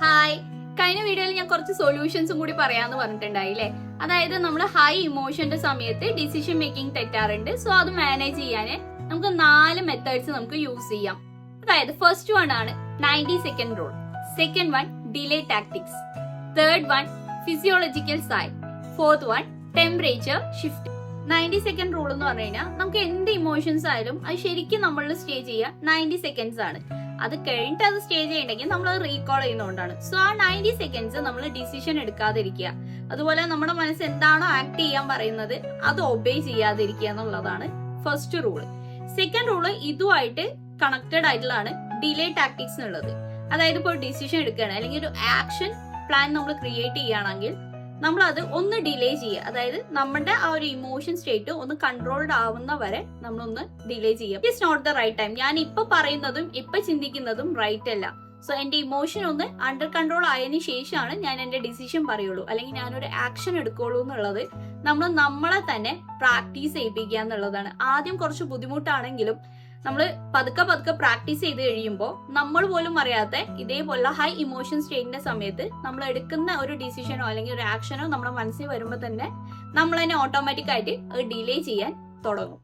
Hi, കഴിഞ്ഞ വീഡിയോയിൽ ഞാൻ കുറച്ച് സൊല്യൂഷൻസും കൂടി പറയാന്ന് പറഞ്ഞിട്ടുണ്ടായില്ലേ. അതായത് നമ്മൾ ഹൈ ഇമോഷന്റെ സമയത്ത് ഡിസിഷൻ മേക്കിംഗ് തെറ്റാറുണ്ട്. സോ അത് മാനേജ് ചെയ്യാൻ നമുക്ക് 4 മെത്തേഡ്സ് നമുക്ക് യൂസ് ചെയ്യാം. അതായത് ഫസ്റ്റ് വൺ ആണ് 90 second rule, second one delay tactics, third one physiological sign, fourth one temperature shift. 90 second rule എന്ന് പറഞ്ഞു കഴിഞ്ഞാൽ നമുക്ക് എന്ത് ഇമോഷൻസ് ആയാലും അത് ശരിക്കും നമ്മളിൽ സ്റ്റേ ചെയ്യുക 90 സെക്കൻഡ്സ് ആണ്. അത് കഴിഞ്ഞിട്ട് അത് സ്റ്റേ ചെയ്യണമെങ്കിൽ നമ്മൾ അത് റീകോൾ ചെയ്യുന്നതുകൊണ്ടാണ്. സോ ആ 90 സെക്കൻഡ്സ് നമ്മൾ ഡിസിഷൻ എടുക്കാതിരിക്കുക. അതുപോലെ നമ്മുടെ മനസ്സ് എന്താണോ ആക്ട് ചെയ്യാൻ പറയുന്നത് അത് ഒബേ ചെയ്യാതിരിക്കുക എന്നുള്ളതാണ് ഫസ്റ്റ് റൂള്. സെക്കൻഡ് റൂള് ഇതുമായിട്ട് കണക്റ്റഡ് ആയിട്ടുള്ളതാണ് ഡിലേ ടാക്ടിക്സ് എന്നുള്ളത്. അതായത് ഇപ്പോൾ ഡിസിഷൻ എടുക്കുകയാണ് അല്ലെങ്കിൽ ഒരു ആക്ഷൻ പ്ലാൻ നമ്മൾ ക്രിയേറ്റ് ചെയ്യുകയാണെങ്കിൽ നമ്മൾ അത് ഒന്ന് ഡിലേ ചെയ്യുക. അതായത് നമ്മുടെ ആ ഒരു ഇമോഷൻ സ്റ്റേറ്റ് ഒന്ന് കൺട്രോൾഡ് ആവുന്ന വരെ നമ്മളൊന്ന് ഡിലേ ചെയ്യുക. It's not the right time. ഞാൻ ഇപ്പൊ പറയുന്നതും ഇപ്പൊ ചിന്തിക്കുന്നതും റൈറ്റ് അല്ല. സോ എന്റെ ഇമോഷൻ ഒന്ന് അണ്ടർ കൺട്രോൾ ആയതിനു ശേഷമാണ് ഞാൻ എന്റെ ഡിസിഷൻ പറയുള്ളൂ അല്ലെങ്കിൽ ഞാനൊരു ആക്ഷൻ എടുക്കുള്ളൂ എന്നുള്ളത് നമ്മൾ നമ്മളെ തന്നെ പ്രാക്ടീസ് ചെയ്യിപ്പിക്കുക എന്നുള്ളതാണ്. ആദ്യം കുറച്ച് ബുദ്ധിമുട്ടാണെങ്കിലും നമ്മൾ പതുക്കെ പ്രാക്ടീസ് ചെയ്ത് കഴിയുമ്പോൾ നമ്മൾ പോലും അറിയാത്ത ഇതേപോലെ ഹൈ ഇമോഷൻ സ്റ്റേറ്റിന്റെ സമയത്ത് നമ്മൾ എടുക്കുന്ന ഒരു ഡിസിഷനോ അല്ലെങ്കിൽ ഒരു ആക്ഷനോ നമ്മുടെ മനസ്സിൽ വരുമ്പോൾ തന്നെ നമ്മൾ തന്നെ ഓട്ടോമാറ്റിക് ആയിട്ട് ഡിലേ ചെയ്യാൻ തുടങ്ങും.